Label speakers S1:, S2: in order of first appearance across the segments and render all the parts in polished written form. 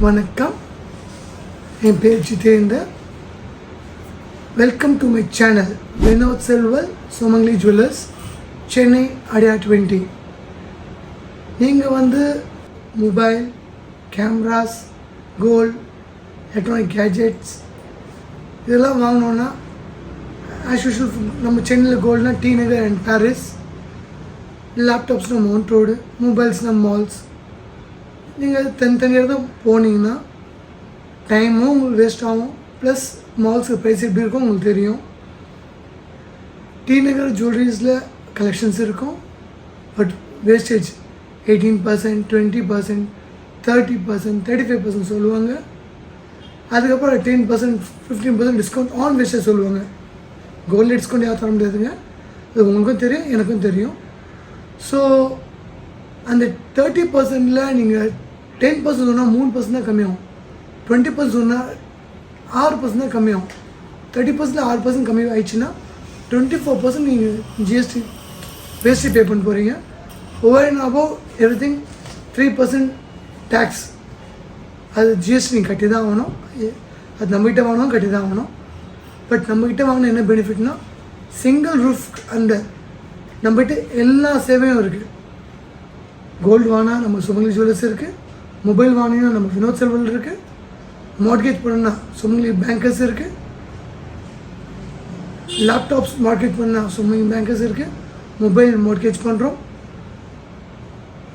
S1: வணக்கம், என் பேர் Jitender. Welcome to my channel Vinod Selval Sumangali jewellers, Chennai Adyar 20. நீங்கள் mobile, cameras, gold, electronic gadgets இதெல்லாம் வாங்கினோன்னா ஆஸ் யூஷுவல் நம்ம சென்னையில் கோல்ட்னா டி நகர் அண்ட் பாரிஸ், லேப்டாப்ஸ்னால் மவுண்ட் ரோடு, மொபைல்ஸ்னால் மால்ஸ். நீங்கள் தனித்தனியாக தான் போனீங்கன்னா டைமும் உங்களுக்கு வேஸ்ட் ஆகும், ப்ளஸ் மால்ஸுக்கு ப்ரைஸ் எப்படி இருக்கும் உங்களுக்கு தெரியும். டி நகர் ஜுவல்லரிஸில் கலெக்ஷன்ஸ் இருக்கும், பட் வேஸ்டேஜ் 18%, 20%, 30%, 35% சொல்லுவாங்க. அதுக்கப்புறம் 10%, 15% டிஸ்கவுண்ட் ஆன் வேஸ்டேஜ் சொல்லுவாங்க. கோல்டு டிஸ்கவுண்ட் யாரும் தர முடியாதுங்க, அது உங்களுக்கும் தெரியும், எனக்கும் தெரியும். ஸோ அந்த 30%ல் நீங்கள் 10% சொன்னால் 3% தான் கம்மியாகும், 20% சொன்னால் 6% தான் கம்மியாகும். 30%ல் 6% கம்மி ஆயிடுச்சுன்னா 24% நீங்கள் ஜிஎஸ்டி வேஸ்டி பே பண்ண போகிறீங்க. Over and above everything 3% tax, அது ஜிஎஸ்டி நீங்கள் கட்டி தான் ஆகணும். அது நம்மகிட்ட வாங்கணும், கட்டி தான் ஆகணும். பட் நம்மகிட்ட வாங்கின என்ன பெனிஃபிட்னா சிங்கிள் ரூஃப் அண்டர் நம்மகிட்ட எல்லா சேவையும் இருக்குது. கோல்டு வாங்கினா நம்ம சுமங்கலி ஜுவல்லர்ஸ் இருக்குது, மொபைல் வாங்கினா நம்ம வினோத் செல்வல் இருக்குது, மார்ட்கேஜ் பண்ணால் சுமங்கலி பேங்கர்ஸ் இருக்குது, லேப்டாப்ஸ் மார்க்கெட் பண்ணால் சுமங்கலி பேங்கர்ஸ் இருக்குது, மொபைல் மார்க்கேஜ் பண்ணுறோம்.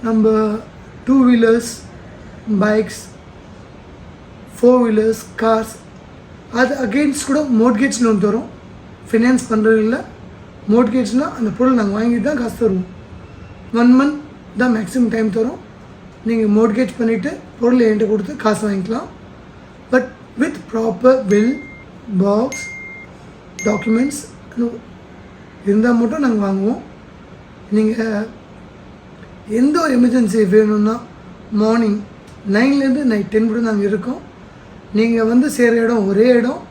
S1: நம்ம 2 வீலர்ஸ், பைக்ஸ், 4 வீலர்ஸ், கார்ஸ் அது அகெயின்ஸ்ட் கூட மோட்கேஜ் லோன் தரும். ஃபினான்ஸ் பண்ணுறது இல்லை, மோட்கேஜ்னால் அந்த பொருள் நாங்கள் வாங்கிட்டு தான் காசு தருவோம். 1 month தான் மேக்ஸிமம் டைம் தரும். நீங்கள் மோட்கேஜ் பண்ணிவிட்டு பொருள் என்கிட்ட கொடுத்து காசு வாங்கிக்கலாம். But with proper bill, box, documents இருந்தால் மட்டும் நாங்கள் வாங்குவோம். நீங்கள் எந்த ஒரு எமர்ஜென்சி வேணும்னா மார்னிங் 9லேருந்து நைட் 10 கூட நாங்கள் இருக்கோம். நீங்கள் சேர இடம் ஒரே இடம்,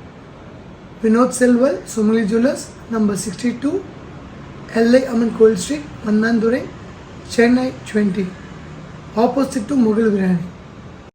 S1: Vinod Selval Sumangali jewellers, number 62, Ellai Amman Koil street, Mannanthurai, Chennai 20, opposite to Mughal biryani.